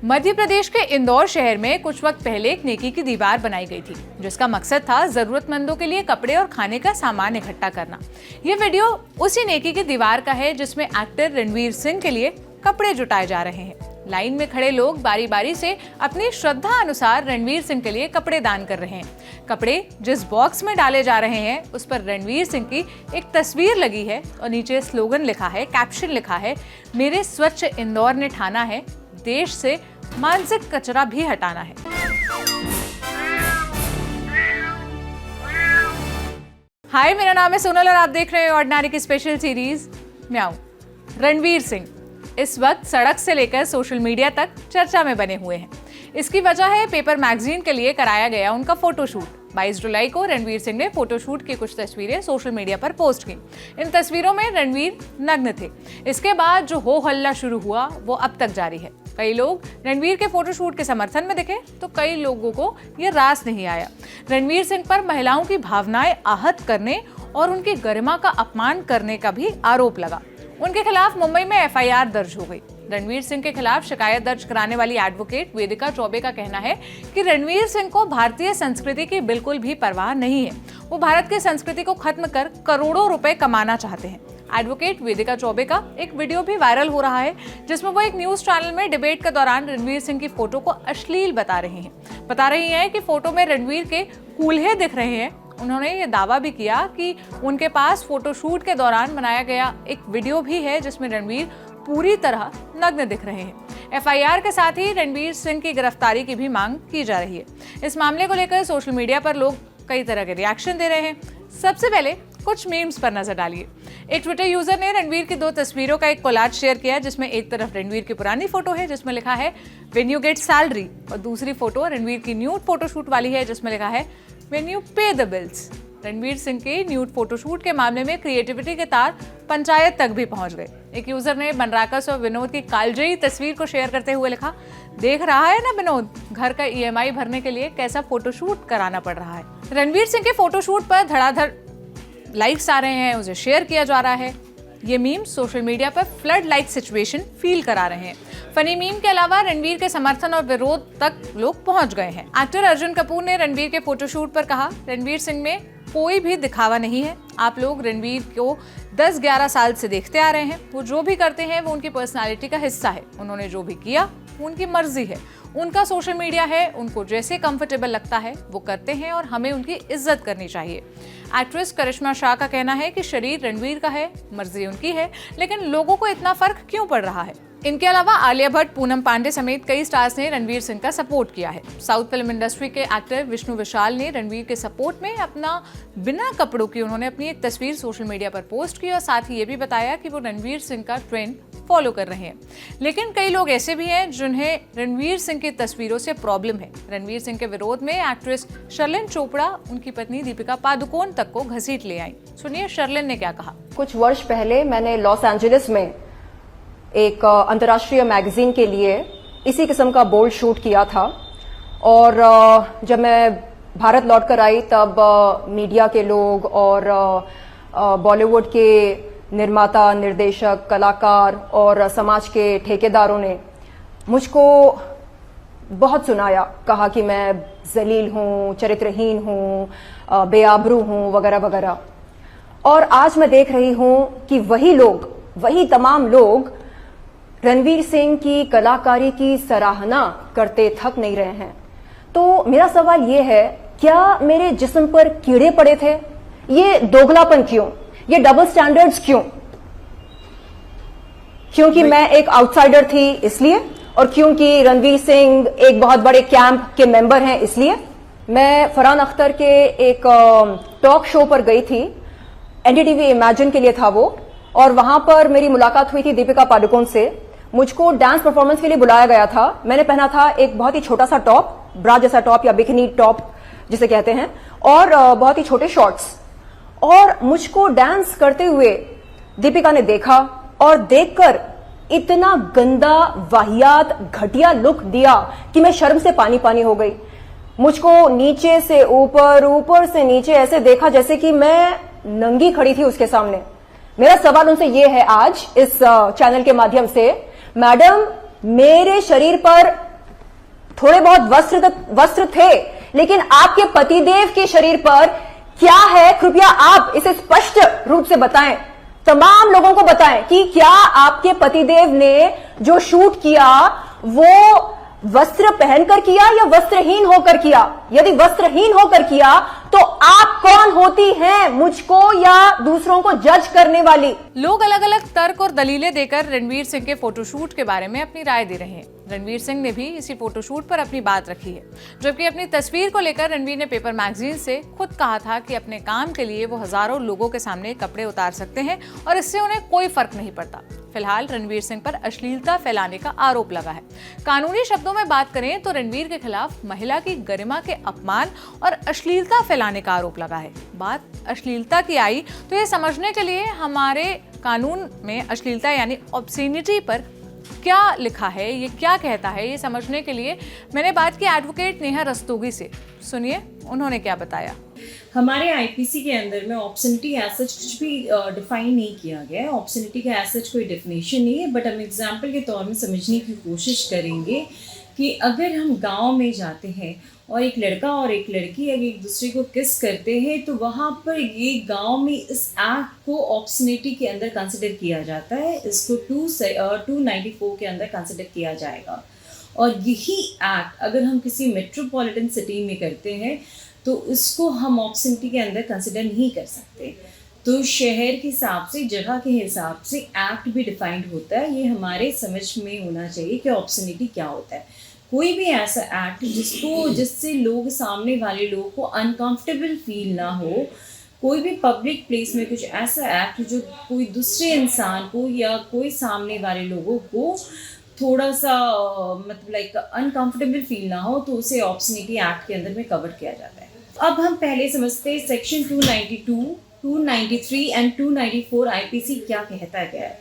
मध्य प्रदेश के इंदौर शहर में कुछ वक्त पहले एक नेकी की दीवार बनाई गई थी, जिसका मकसद था जरूरतमंदों के लिए कपड़े और खाने का सामान इकट्ठा करना। ये वीडियो उसी नेकी की दीवार का है जिसमें एक्टर रणवीर सिंह के लिए कपड़े जुटाए जा रहे हैं। लाइन में खड़े लोग बारी बारी से अपनी श्रद्धा अनुसार रणवीर सिंह के लिए कपड़े दान कर रहे हैं। कपड़े जिस बॉक्स में डाले जा रहे हैं उस पर रणवीर सिंह की एक तस्वीर लगी है और नीचे स्लोगन लिखा है, कैप्शन लिखा है, मेरे स्वच्छ इंदौर ने ठाना है, देश से मानसिक कचरा भी हटाना है। हाय, मेरा नाम है सोनल और आप देख रहे हैं ऑर्डिनरी की स्पेशल सीरीज म्याऊं। रणवीर सिंह इस वक्त सड़क से लेकर सोशल मीडिया तक चर्चा में बने हुए हैं। इसकी वजह है पेपर मैगजीन के लिए कराया गया उनका फोटोशूट। 22 जुलाई को रणवीर सिंह ने फोटोशूट की कुछ तस्वीरें सोशल मीडिया पर पोस्ट की। इन तस्वीरों में रणवीर नग्न थे। इसके बाद जो हो हल्ला शुरू हुआ वो अब तक जारी है। कई लोग रणवीर के फोटोशूट के समर्थन में दिखे तो कई लोगों को ये रास नहीं आया। रणवीर सिंह पर महिलाओं की भावनाएं आहत करने और उनकी गरिमा का अपमान करने का भी आरोप लगा। उनके खिलाफ मुंबई में एफआईआर दर्ज हो गई। रणवीर सिंह के खिलाफ शिकायत दर्ज कराने वाली एडवोकेट वेदिका चौबे का कहना है कि रणवीर सिंह को भारतीय संस्कृति की बिल्कुल भी परवाह नहीं है। वो भारत की संस्कृति को खत्म कर करोड़ों रुपए कमाना चाहते हैं। एडवोकेट वेदिका चौबे का एक वीडियो भी वायरल हो रहा है जिसमें वो एक न्यूज चैनल में डिबेट के दौरान रणवीर सिंह की फोटो को अश्लील बता रही हैं कि फोटो में रणवीर के कूल्हे दिख रहे हैं। उन्होंने ये दावा भी किया कि उनके पास फोटोशूट के दौरान बनाया गया एक वीडियो भी है जिसमें रणवीर पूरी तरह नग्न दिख रहे हैं। एफआईआर के साथ ही रणवीर सिंह की गिरफ्तारी की भी मांग की जा रही है। इस मामले को लेकर सोशल मीडिया पर लोग कई तरह के रिएक्शन दे रहे हैं। सबसे पहले कुछ मीम्स पर नजर डालिए। एक ट्विटर यूजर ने रणवीर की 2 तस्वीरों का एक कोलाज शेयर किया जिसमें एक तरफ रणवीर की पुरानी फोटो है जिसमें लिखा है व्हेन यू गेट सैलरी और दूसरी फोटो रणवीर की न्यूड फोटोशूट वाली है जिसमें लिखा है व्हेन यू पे द बिल्स। रणवीर सिंह के न्यूड फोटोशूट के मामले में क्रिएटिविटी के तार पंचायत तक भी पहुंच गए। एक यूजर ने बनराकस और विनोद की कालजयी तस्वीर को शेयर करते हुए लिखा, देख रहा है ना विनोद, घर का ईएमआई भरने के लिए कैसा फोटोशूट कराना पड़ रहा है। रणवीर सिंह के फोटोशूट पर धड़ाधड़ लाइक्स आ रहे हैं, उसे शेयर किया जा रहा है। ये मीम सोशल मीडिया पर फ्लड लाइक सिचुएशन फील करा रहे हैं। फनी मीम के अलावा रणवीर के समर्थन और विरोध तक लोग पहुंच गए हैं। एक्टर अर्जुन कपूर ने रणवीर के फोटोशूट पर कहा, रणवीर सिंह में कोई भी दिखावा नहीं है। आप लोग रणवीर को 10-11 साल से देखते आ रहे हैं। वो जो भी करते हैं वो उनकी पर्सनालिटी का हिस्सा है। उन्होंने जो भी किया उनकी मर्जी है, उनका सोशल मीडिया है, उनको जैसे कंफर्टेबल लगता है वो करते हैं और हमें उनकी इज्जत करनी चाहिए। एक्ट्रेस करिश्मा शाह का कहना है कि शरीर रणवीर का है, मर्जी उनकी है, लेकिन लोगों को इतना फर्क क्यों पड़ रहा है। इनके अलावा आलिया भट्ट, पूनम पांडे समेत कई स्टार्स ने रणवीर सिंह का सपोर्ट किया है। साउथ फिल्म इंडस्ट्री के एक्टर विष्णु विशाल ने रणवीर के सपोर्ट में अपना बिना कपड़ों की उन्होंने अपनी एक तस्वीर सोशल मीडिया पर पोस्ट की और साथ ही ये भी बताया कि वो रणवीर सिंह का ट्रेंड फॉलो कर रहे हैं। लेकिन कई लोग ऐसे भी हैं जिन्हें रणवीर सिंह की तस्वीरों से प्रॉब्लम है। रणवीर सिंह के विरोध में एक्ट्रेस शर्लिन चोपड़ा उनकी पत्नी दीपिका पादुकोण तक को घसीट ले आई। सुनिए शर्लिन ने क्या कहा। कुछ वर्ष पहले मैंने लॉस एंजलिस में एक अंतर्राष्ट्रीय मैगजीन के लिए इसी किस्म का बोल्ड शूट किया था और जब मैं भारत लौटकर आई तब मीडिया के लोग और बॉलीवुड के निर्माता, निर्देशक, कलाकार और समाज के ठेकेदारों ने मुझको बहुत सुनाया, कहा कि मैं जलील हूं, चरित्रहीन हूं, बेआबरू हूं वगैरह वगैरह। और आज मैं देख रही हूं कि वही लोग, वही तमाम लोग रणवीर सिंह की कलाकारी की सराहना करते थक नहीं रहे हैं। तो मेरा सवाल ये है, क्या मेरे जिस्म पर कीड़े पड़े थे? ये दोगलापन क्यों? ये डबल स्टैंडर्ड्स क्यों? क्योंकि मैं एक आउटसाइडर थी इसलिए, और क्योंकि रणवीर सिंह एक बहुत बड़े कैंप के मेंबर हैं इसलिए। मैं फरहान अख्तर के एक टॉक शो पर गई थी, एनडीटीवी इमेजिन के लिए था वो, और वहां पर मेरी मुलाकात हुई थी दीपिका पादुकोण से। मुझको डांस परफॉर्मेंस के लिए बुलाया गया था। मैंने पहना था एक बहुत ही छोटा सा टॉप, ब्रा जैसा टॉप या बिकिनी टॉप जिसे कहते हैं, और बहुत ही छोटे शॉर्ट्स। और मुझको डांस करते हुए दीपिका ने देखा और देखकर इतना गंदा, वाहियात, घटिया लुक दिया कि मैं शर्म से पानी पानी हो गई। मुझको नीचे से ऊपर, ऊपर से नीचे ऐसे देखा जैसे कि मैं नंगी खड़ी थी उसके सामने। मेरा सवाल उनसे ये है आज इस चैनल के माध्यम से, मैडम मेरे शरीर पर थोड़े बहुत वस्त्र थे, लेकिन आपके पतिदेव के शरीर पर क्या है, कृपया आप इसे स्पष्ट रूप से बताएं, तमाम लोगों को बताएं कि क्या आपके पतिदेव ने जो शूट किया वो वस्त्र पहनकर किया या वस्त्रहीन होकर किया? यदि वस्त्रहीन होकर किया तो आप कौन होती हैं मुझको या दूसरों को जज करने वाली? लोग अलग अलग तर्क और दलीलें देकर रणवीर सिंह के फोटोशूट के बारे में अपनी राय दे रहे हैं। रणवीर सिंह ने भी इसी फोटोशूट पर अपनी बात रखी है, जबकि अपनी तस्वीर को लेकर रणवीर ने पेपर मैगजीन से खुद कहा था कि अपने काम के लिए वो हजारों लोगों के सामने कपड़े उतार सकते हैं और इससे उन्हें कोई फर्क नहीं पड़ता। फिलहाल रणवीर सिंह पर अश्लीलता फैलाने का आरोप लगा है। कानूनी शब्दों में बात करें तो रणवीर के खिलाफ महिला की गरिमा के अपमान और अश्लीलता फैलाने का आरोप लगा है। बात अश्लीलता की आई तो ये समझने के लिए हमारे कानून में अश्लीलता यानी ऑब्ससीनिटी पर क्या लिखा है, ये क्या कहता है, ये समझने के लिए मैंने बात की एडवोकेट नेहा रस्तोगी से। सुनिए उन्होंने क्या बताया। हमारे आईपीसी के अंदर में ऑब्सनिटी एज सच कुछ भी डिफाइन नहीं किया गया है। ऑब्सनिटी का एज सच कोई डेफिनेशन नहीं है, बट हम एग्जाम्पल के तौर में समझने की कोशिश करेंगे कि अगर हम गांव में जाते हैं और एक लड़का और एक लड़की अगर एक दूसरे को किस करते हैं तो वहाँ पर ये गांव में इस एक्ट को ऑब्सनिटी के अंदर कंसिडर किया जाता है। इसको 294 के अंदर कंसिडर किया जाएगा। और यही एक्ट अगर हम किसी मेट्रोपॉलिटन सिटी में करते हैं तो इसको हम ऑब्सनिटी के अंदर कंसिडर नहीं कर सकते। तो शहर के हिसाब से, जगह के हिसाब से एक्ट भी डिफाइंड होता है। ये हमारे समझ में होना चाहिए कि ऑब्सनिटी क्या होता है। कोई भी ऐसा एक्ट जिससे लोग, सामने वाले लोग को अनकंफर्टेबल फील ना हो, कोई भी पब्लिक प्लेस में कुछ ऐसा एक्ट जो कोई दूसरे इंसान को या कोई सामने वाले लोगों को थोड़ा सा मतलब लाइक अनकंफर्टेबल फील ना हो, तो उसे ऑब्सनिटी एक्ट के अंदर में कवर किया जाता है। अब हम पहले समझते हैं सेक्शन 292, 293 एंड 294 आईपीसी क्या कहता है।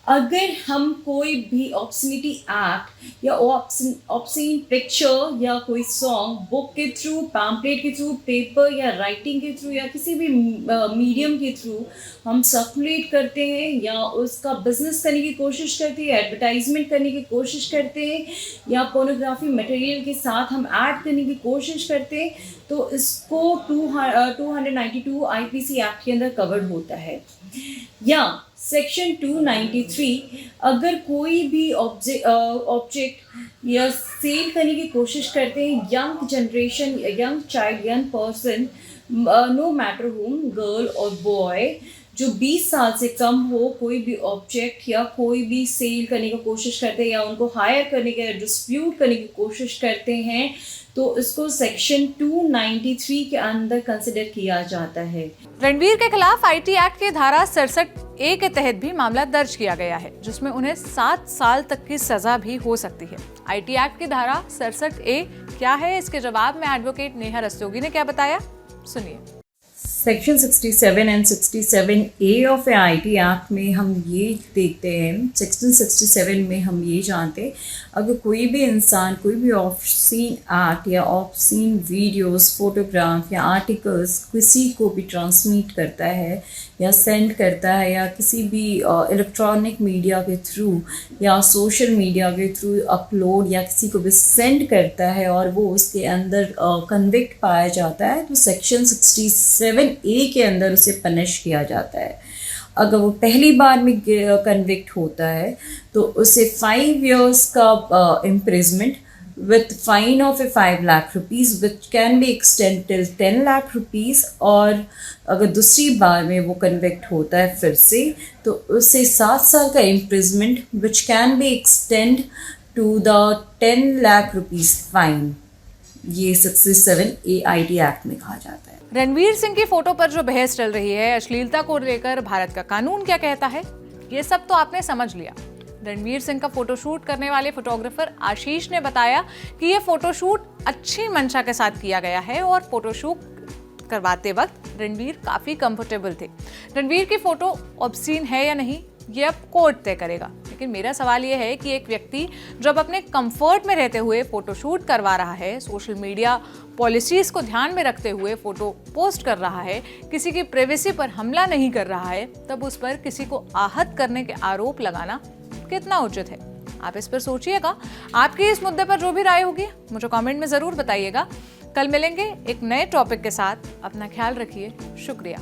अगर हम कोई भी ऑब्सनिटी एक्ट या ऑब्सीन पिक्चर या कोई सॉन्ग बुक के थ्रू, पैम्पलेट के थ्रू, पेपर या राइटिंग के थ्रू या किसी भी मीडियम के थ्रू हम सर्कुलेट करते हैं या उसका बिजनेस करने की कोशिश करते हैं, एडवर्टाइजमेंट करने की कोशिश करते हैं या पोर्नोग्राफी मटेरियल के साथ हम ऐड करने की कोशिश करते हैं, तो इसको 292 आईपीसी एक्ट के अंदर कवर्ड होता है। या सेक्शन 293, अगर कोई भी ऑब्जेक्ट या सेल करने की कोशिश करते हैं young generation, young child, young person, no matter home, girl और बॉय, जो 20 साल से कम हो, कोई भी ऑब्जेक्ट या कोई भी सेल करने की कोशिश करते हैं या उनको हायर करने के, डिस्प्यूट करने की कोशिश करते हैं, तो इसको सेक्शन 293 के अंदर कंसिडर किया जाता है। रणवीर के खिलाफ आईटी एक्ट के धारा 67A के तहत भी मामला दर्ज किया गया है, जिसमें उन्हें 7 साल तक की सजा भी हो सकती है। आईटी एक्ट की धारा 67A क्या है, इसके जवाब में एडवोकेट नेहा रस्तोगी ने क्या बताया, सुनिए। Section 67 and 67A of IT act में हम ये देखते हैं, सेक्शन 67 में हम ये जानते हैं अगर कोई भी इंसान कोई भी ऑब्सीन एक्ट या ऑब्सीन वीडियोस, फोटोग्राफ या आर्टिकल्स किसी को भी ट्रांसमिट करता है या सेंड करता है या किसी भी इलेक्ट्रॉनिक मीडिया के थ्रू या सोशल मीडिया के थ्रू अपलोड या किसी को भी सेंड करता है और वो उसके अंदर कन्विक्ट पाया जाता है, तो सेक्शन 67A के अंदर उसे पनिश किया जाता है। अगर वो पहली बार में कन्विक्ट होता है तो उसे 5 years का imprisonment with fine of 5 lakh rupees which can be extended till 10 lakh rupees, और अगर दूसरी बार में वो कन्विक्ट होता है फिर से तो उसे 7 साल का imprisonment which can be extended to the 10 lakh rupees fine। ये 67A आईटी एक्ट में कहा जाता है। रणवीर सिंह की फोटो पर जो बहस चल रही है, अश्लीलता को लेकर भारत का कानून क्या कहता है, ये सब तो आपने समझ लिया। रणवीर सिंह का फोटोशूट करने वाले फोटोग्राफर आशीष ने बताया कि ये फोटोशूट अच्छी मंशा के साथ किया गया है और फोटोशूट करवाते वक्त रणवीर काफी कंफर्टेबल थे। रणवीर की फोटो ऑब्सीन है या नहीं, ये अब कोर्ट तय करेगा। लेकिन मेरा सवाल ये है कि एक व्यक्ति जब अपने कंफर्ट में रहते हुए फोटोशूट करवा रहा है, सोशल मीडिया पॉलिसीज को ध्यान में रखते हुए फोटो पोस्ट कर रहा है, किसी की प्राइवेसी पर हमला नहीं कर रहा है, तब उस पर किसी को आहत करने के आरोप लगाना कितना उचित है? आप इस पर सोचिएगा। आपकी इस मुद्दे पर जो भी राय होगी मुझे कमेंट में ज़रूर बताइएगा। कल मिलेंगे एक नए टॉपिक के साथ। अपना ख्याल रखिए। शुक्रिया।